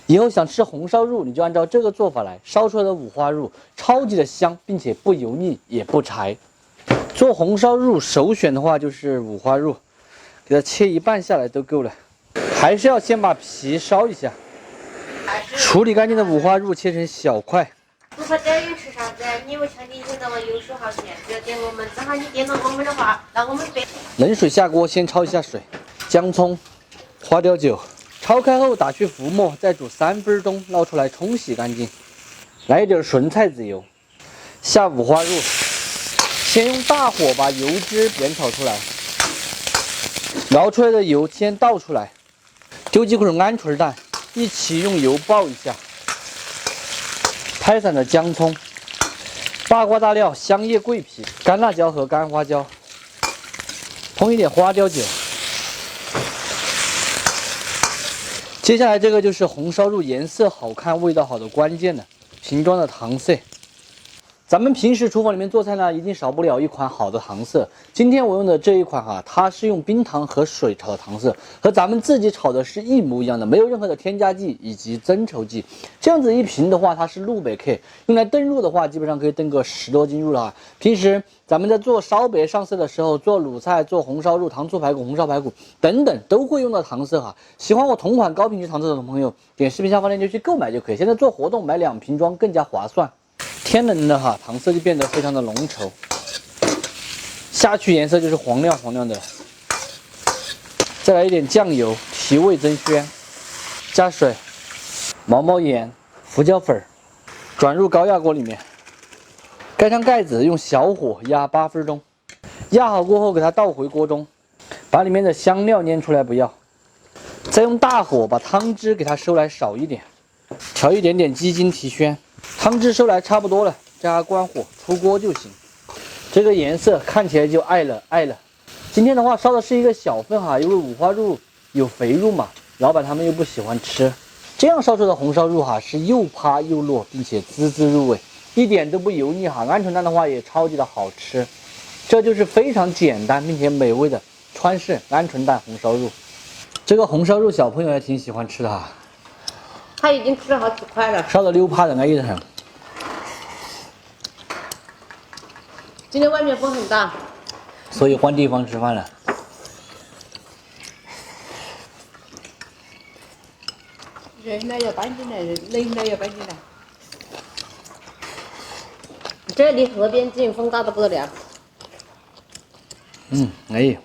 以后想吃红烧肉，你就按照这个做法来，烧出来的五花肉超级的香，并且不油腻也不柴。做红烧肉首选的话就是五花肉，给它切一半下来都够了。还是要先把皮烧一下，处理干净的五花肉切成小块。不怕点鱼吃啥子？你们像你现在嘛游手好闲，不要点我们，正好你点了我们的话，让我们别。冷水下锅，先焯一下水，姜葱、花雕酒。 焯开后打去浮沫，再煮3分钟，捞出来冲洗干净。来一点纯菜籽油，下五花肉，先用大火把油脂煸炒出来。捞出来的油先倒出来，丢几块鹌鹑蛋，一起用油爆一下。拍散的姜葱、八卦大料、香叶、桂皮、干辣椒和干花椒，烹一点花雕酒。 接下来这个就是红烧肉颜色好看、味道好的关键了，瓶装的糖色。咱们平时厨房里面做菜呢，一定少不了一款好的糖色。今天我用的这一款哈，它是用冰糖和水炒的糖色，和咱们自己炒的是一模一样的，没有任何的添加剂以及增稠剂。这样子一瓶的话，它是600克，用来炖肉的话，基本上可以炖个10多斤肉了啊。平时咱们在做烧白上色的时候，做卤菜、做红烧肉、糖醋排骨、红烧排骨等等，都会用到糖色哈。喜欢我同款高品质糖色的朋友，点视频下方链接去购买就可以。现在做活动买2瓶装更加划算。 天冷了哈，糖色就变得非常的浓稠，下去颜色就是黄亮黄亮的。再来一点酱油，提味增鲜，加水、毛毛盐、胡椒粉，转入高压锅里面，盖上盖子，用小火压8分钟。压好过后，给它倒回锅中，把里面的香料拈出来不要，再用大火把汤汁给它收来少一点，调一点点鸡精提鲜。 汤汁收来差不多了，加关火出锅就行。这个颜色看起来就爱了爱了。今天的话烧的是一个小份哈，因为五花肉有肥肉嘛，老板他们又不喜欢吃。这样烧出的红烧肉哈是又趴又糯，并且滋滋入味，一点都不油腻哈。鹌鹑蛋的话也超级的好吃，这就是非常简单并且美味的川式鹌鹑蛋红烧肉。这个红烧肉小朋友还挺喜欢吃的哈。 他已经吃了好几块了，烧的溜趴的安逸得很。今天外面风很大，所以换地方吃饭了。人呢要搬进来，人呢要搬进来。这离河边近，风大的不得了。哎。